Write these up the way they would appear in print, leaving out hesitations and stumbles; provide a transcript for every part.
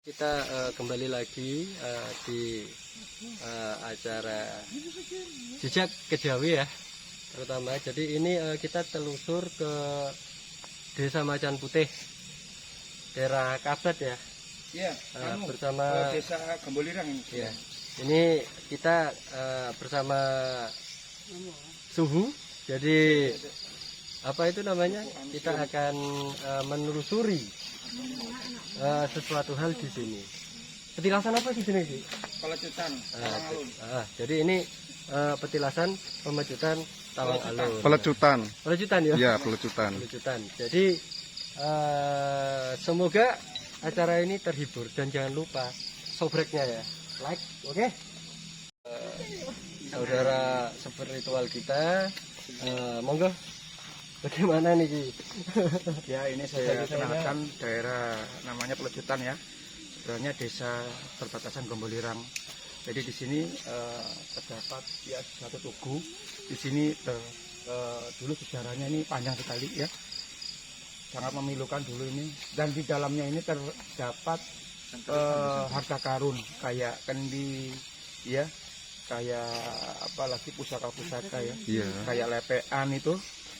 Kita kembali lagi di acara Jejak Kejawi ya, terutama. Jadi ini kita telusur ke Desa Macan Putih, daerah Kabat ya. Iya, bersama Desa Gembolirang ini. Ya, ini kita bersama Suhu. Jadi apa itu namanya? Kita akan menelusuri sesuatu hal di sini. Petilasan apa di sini sih? Pelecutan Tawang Alun. Jadi ini petilasan pemecutan Tawang Alun. Pelecutan. Pelecutan ya? Ya, pelecutan. Pelecutan. Jadi semoga acara ini terhibur dan jangan lupa sobreknya ya, like, oke? Saudara spiritual kita, monggo. Bagaimana nih Ki? Ya, ini saya kenalkan daerah namanya Pelecutan ya. Sebenarnya desa perbatasan Gembolirang. Jadi di sini terdapat ya satu tugu. Di sini dulu sejarahnya ini panjang sekali ya. Sangat memilukan dulu ini. Dan di dalamnya ini terdapat harta karun kayak kendi ya, kayak apalagi pusaka-pusaka ya. Iya. Kayak lepean itu.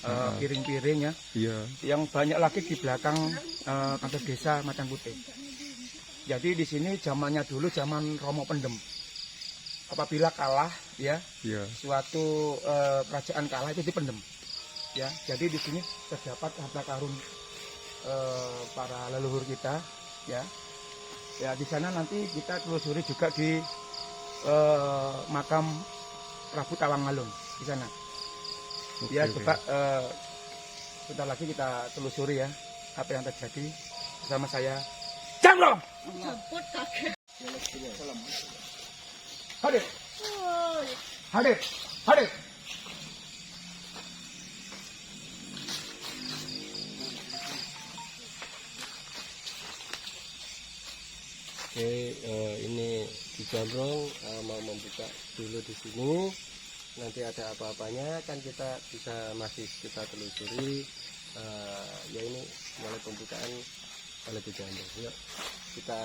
Piring-piring ya, Iya. yang banyak lagi di belakang kantor desa Macan Putih. Jadi di sini zamannya dulu zaman Romo Pendem. Apabila kalah ya, Iya. suatu kerajaan kalah itu dipendem. Ya, jadi di sini terdapat harta karun para leluhur kita ya. Ya, di sana nanti kita telusuri juga di makam Prabu Tawang Alun di sana. Ya, coba sebentar lagi kita telusuri ya apa yang terjadi bersama saya. Jamrong. Hadir. Hadir. Hadir. Oke, ini di Jamrong mau membuka dulu di sini. Nanti ada apa-apanya kan kita masih kita telusuri. Ya ini mulai pembukaan oleh di Jamrong. Yuk kita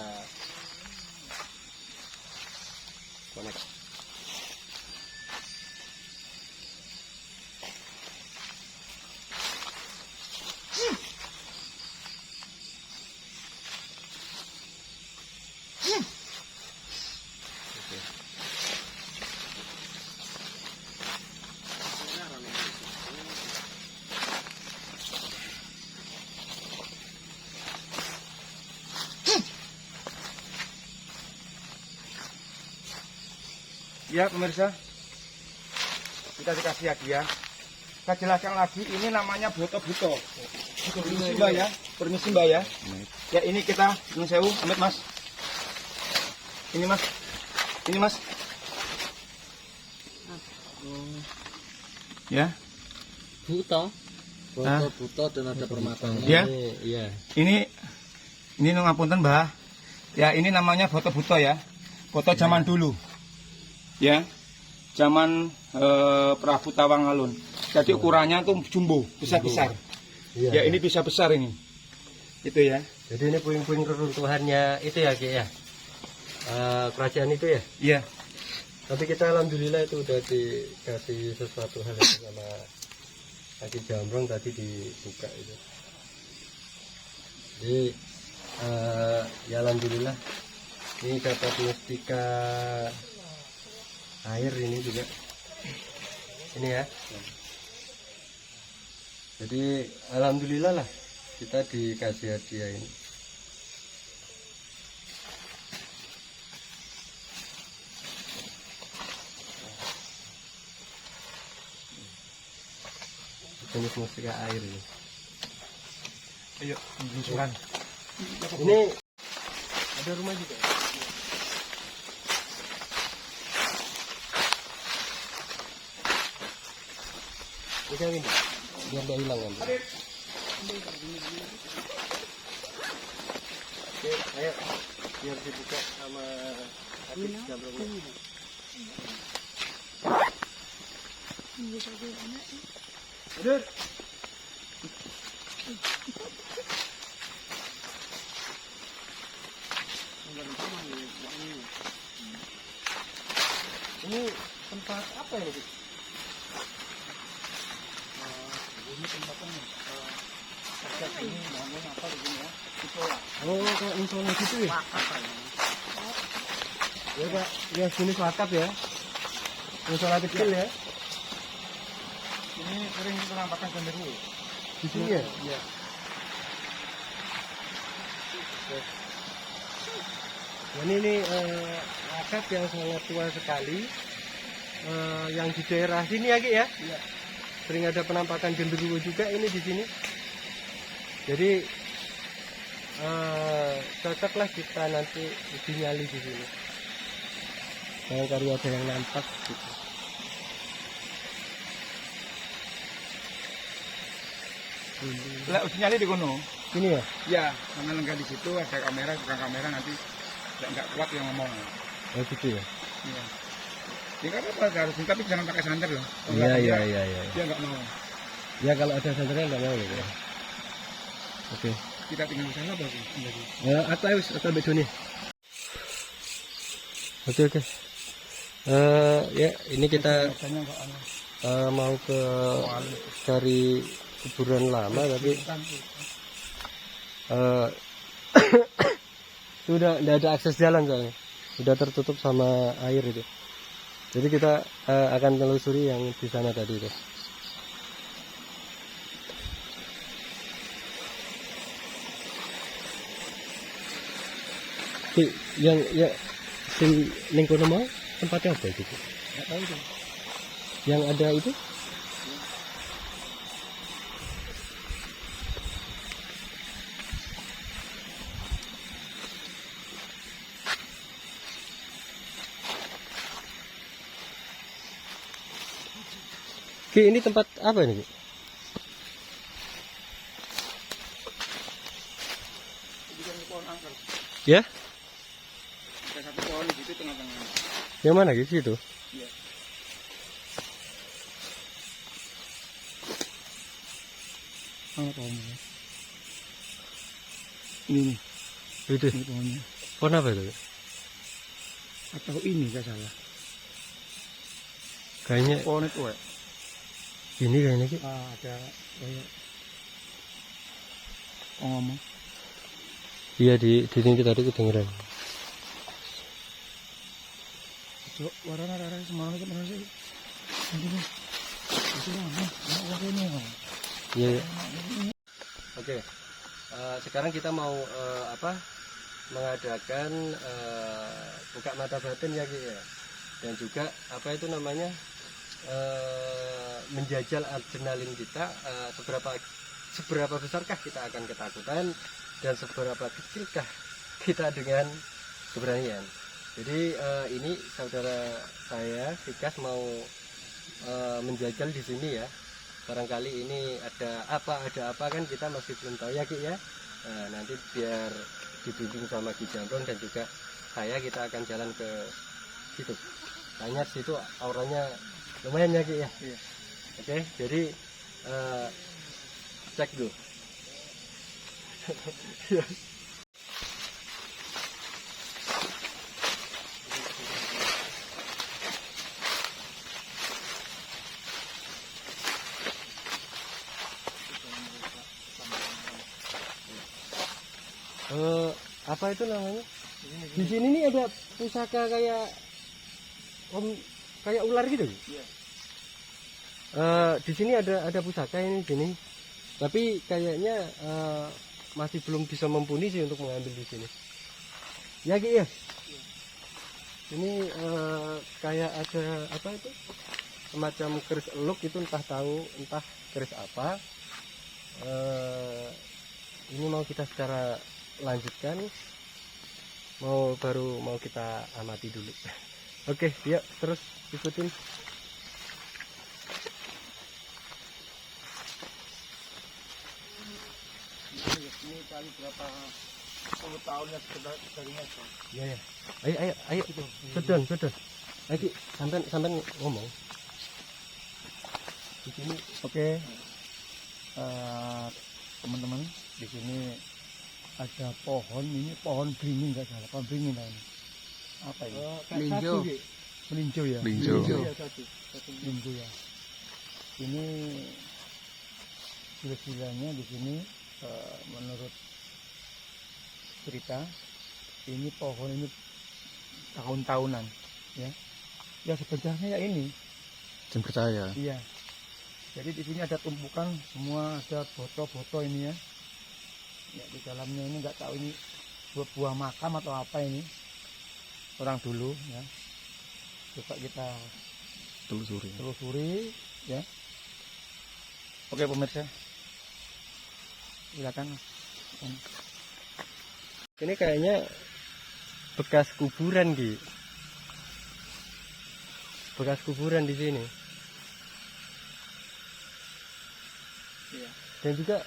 connect. Ya pemirsa, kita dikasih hadiah. Saya jelaskan lagi, ini namanya boto-boto. Permisi Mbak ya, permisi Mbak ya. Ya ini kita, nun sewu, amit Mas. Ini Mas, ini Mas. Ya. Buto, buto dan ada permatanya. Ya. Iya. Ini ngapunten Mbah. Ya ini namanya boto-boto ya. Boto zaman dulu. Ya, zaman Prabu Tawang Alun. Jadi ukurannya tuh jumbo, besar-besar. Iya, Ya, ini bisa besar ini. Itu ya. Jadi ini puing-puing reruntuhannya itu ya Ki ya. Kerajaan itu ya. Iya. Tapi kita alhamdulillah itu udah dikasih sesuatu hal yang sama Kaki Jamrong tadi dibuka itu. Jadi ya alhamdulillah ini dapat mustika air ini juga ini ya. Jadi alhamdulillah lah kita dikasih hadiah ini. Jenis mustika air ini. Ayo, lusuran. Ini ada rumah juga. Bisa ini biar tidak hilang kan. Oke, ayo biar dibuka sama Kaki Jamrong. Hadir. Ini tempat apa ya, Bu? Ini tempatnya ini namanya apa di sini ya? Musola. Oh, kayak musola gitu ya? Wakaf kan. Ya, Pak. Ya, sini wakaf ya. Musola kecil ya. Ini sering penampakan genderuwo. Di sini ya? Iya. ini wakaf yang sangat tua sekali. Yang di daerah sini ya, Ki ya? Iya. Sering ada penampakan genderuwo juga ini di sini. Jadi cocoklah kita nanti uji nyali di sini. Barangkali ada yang nampak gitu. Lah uji nyali di kono. Ini ya? Ya, karena enggak di situ ada kamera, bukan kamera nanti enggak kuat yang ngomong. Oh gitu ya? Iya. Ya kan apa harus, tapi jangan pakai santer loh. Iya. Dia enggak mau. Ya kalau ada santernya nggak mau gitu ya. Oke. Kita tinggal di sana bagus. Aku harus atau bedone. Oke. Ya ini kita Biasanya enggak anu. mau ke cari kuburan lama tapi sudah tidak ada akses jalan soalnya, sudah tertutup sama air itu. Jadi kita akan telusuri yang di sana tadi itu. Yang lingkungan mau tempatnya apa itu? Enggak tahu itu. Yang ada itu? Ki, ini tempat apa ini, Ki? Itu kan pohon angker. Ya? Ada satu pohon di situ tengah-tengah. Yang mana, Ki? Situ? Iya. Mana pohonnya? Ini nih, Itu. ini pohonnya. Pohon apa itu? Atau ini enggak salah. Kayaknya Pohon itu ya. ini kayaknya, Ki. Ada kayak ngomong. Iya di sini tadi kedengeran. Cok, warna semangat itu mana sih? Ini. Itu mana? Warna ini. Iya. Oke. Sekarang kita mau mengadakan buka mata batin ya, Ki ya. Dan juga apa itu namanya? Menjajal adrenalin kita, seberapa besarkah kita akan ketakutan dan seberapa kecilkah kita dengan keberanian. Jadi ini saudara saya Vikas mau menjajal di sini ya. Barangkali ini ada apa kan kita masih belum tahu ya, Ki ya. Nanti biar dibimbing sama Ki Jamrong dan juga kita akan jalan ke situ. Tanya situ auranya lumayan ya, Ki ya. Iya. Oke, jadi cek dulu. Apa itu namanya? Di sini nih ada pusaka kayak kayak ular gitu. Iya. Di sini ada pusaka ini gini, tapi kayaknya masih belum bisa mumpuni sih untuk mengambil di sini. Ya, Ki ya. Ini kayak ada apa itu? Semacam keris eluk itu entah keris apa. Ini mau kita secara lanjutkan, baru mau kita amati dulu. Oke, yuk terus ikutin. Ini kali berapa 10 tahun ya sebagainya. Iya ya. Ayo gitu. Sedon. Ayo, Ki, sampean ngomong. Di sini. Oke. Teman-teman, di sini ada pohon, ini pohon beringin nggak salah, pohon beringin lah ini. Apa ini? Melinjo. Melinjo ya. Melinjo. Ya, melinjo ya. Ini silsilahnya di sini menurut cerita ini pohon ini tahun-tahunan ya. Ya sebenarnya ya ini. Jangan percaya. Iya. Jadi di sini ada tumpukan semua, ada foto-foto ini ya. Ya di dalamnya ini nggak tahu ini buah makam atau apa ini. Orang dulu ya. Coba kita telusuri ya. Oke pemirsa. Silakan. Ini kayaknya bekas kuburan Ki. Bekas kuburan di sini. Iya. Dan juga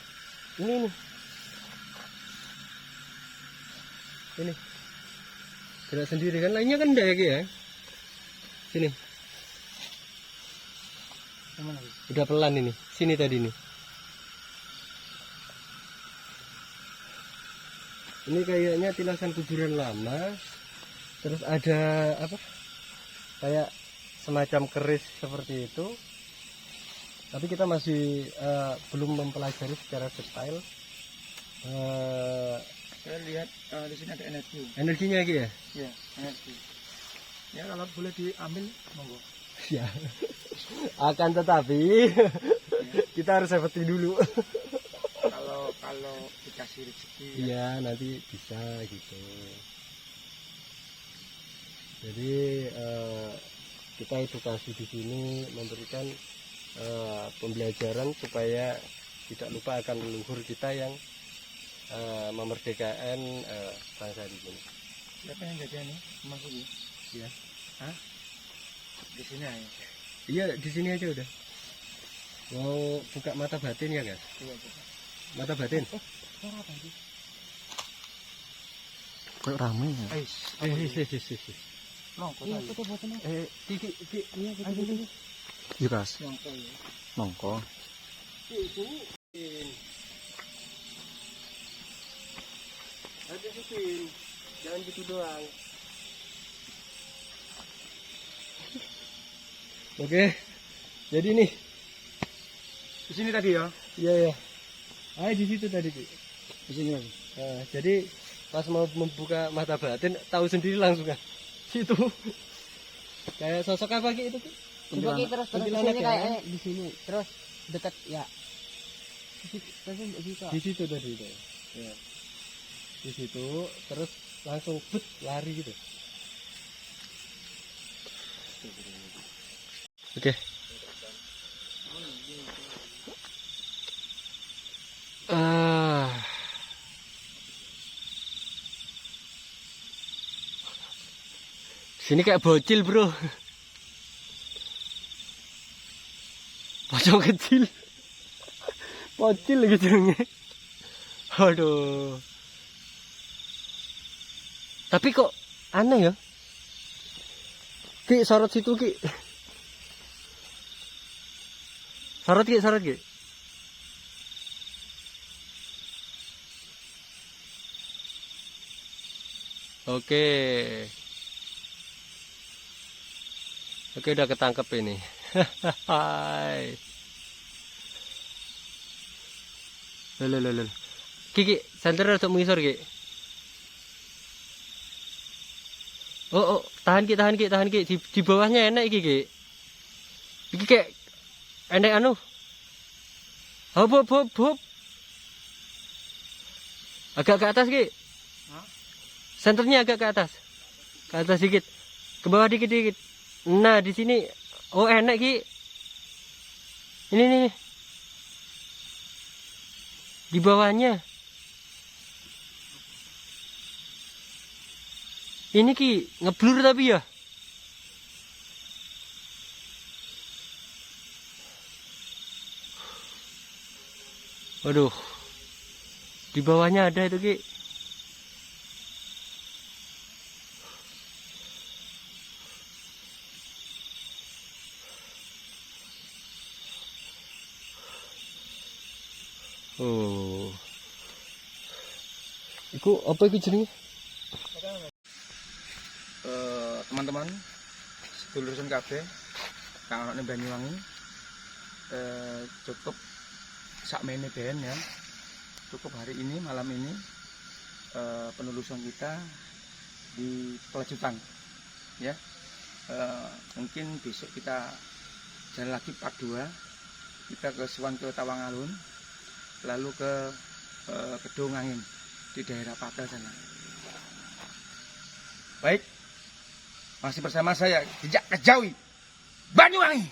ini nih. Ini. Gerak sendiri kan, lainnya kan enggak ya Ki ya. Sini. Yang mana, Ki? Udah pelan ini. Sini tadi nih. Ini kayaknya tilasan kuburan lama. Terus ada apa? Kayak semacam keris seperti itu. Tapi kita masih belum mempelajari secara detail. Saya lihat di sini ada energi. Energinya Ki ya? Ya, energi. Ya kalau boleh diambil, monggo. Ya. Akan tetapi kita harus safety dulu. Kalau dikasih rezeki. Iya, nanti bisa gitu. Jadi kita edukasi di sini memberikan pembelajaran supaya tidak lupa akan leluhur kita yang memerdekakan bangsa di sini. Siapa yang jaga nih? Mas Ugi? Iya. Hah? Di sini aja. Iya, di sini aja udah. Mau buka mata batin ya, guys? Iya, Mata batin. suara apa sih? Kayak rame ya. Kiki, Iya kas. Nongko. Ada sipin, jangan gitu doang. Oke, jadi nih. Di sini tadi ya? Iya ya. Di situ tadi Ki. Di sini lagi. Nah, jadi pas mau membuka mata batin tahu sendiri langsung kan. Situ. Kayak sosok apa Ki itu Ki? Coba Ki terus di Kuntilanak sini ya? kayak di sini terus dekat ya. Terus di situ. Di situ tadi itu. Ya. Di situ terus langsung but lari gitu. Oke. Sini kayak bocil bro. Pocong kecil. Bocil lagi jenenge. Aduh. Tapi kok aneh ya? Ki sorot situ Ki. Sorot Ki, sorot Ki. Oke. Oke, udah ketangkep ini. Hai. Lho. Ki, senter untuk mengisor Ki. Oh, tahan Ki. Di bawahnya enak iki Ki. Iki kayak enak anu. Hop. Agak ke atas Ki. Senternya agak ke atas. Ke atas dikit. Ke bawah dikit. Nah, di sini oh enak Ki. Ini nih. Di bawahnya. Ini Ki ngeblur tapi ya. Waduh. Di bawahnya ada itu Ki. Oh. iku apa iku jenenge? Teman-teman sedulur sun kabeh kang ana ning Banyuwangi, cukup sakmene ben ya. Cukup hari ini, malam ini penelusuran kita di Pelejutan ya. Mungkin besok kita jalan lagi part 2, kita ke Suwan ke Tawangalun, lalu ke Kedung Angin di daerah Patel sana. Baik, masih bersama saya Jejak Kejawi Banyuwangi.